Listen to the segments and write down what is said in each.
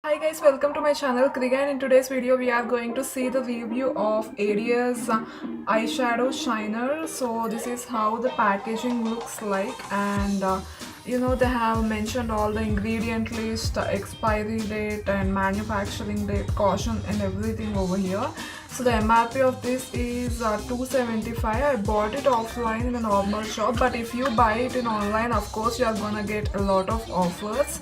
Hi guys, welcome to my channel KRI GA, and in today's video we are going to see the review of AD's eyeshadow shiner. So this is how the packaging looks like, and they have mentioned all the ingredient list, expiry date and manufacturing date, caution and everything over here. So the MRP of this is 275. I bought it offline in a normal shop, but if you buy it in online, of course you are gonna get a lot of offers.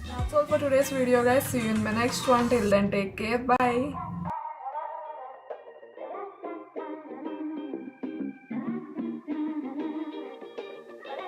That's all for today's video guys. See you in my next one. Till then, take care. Bye.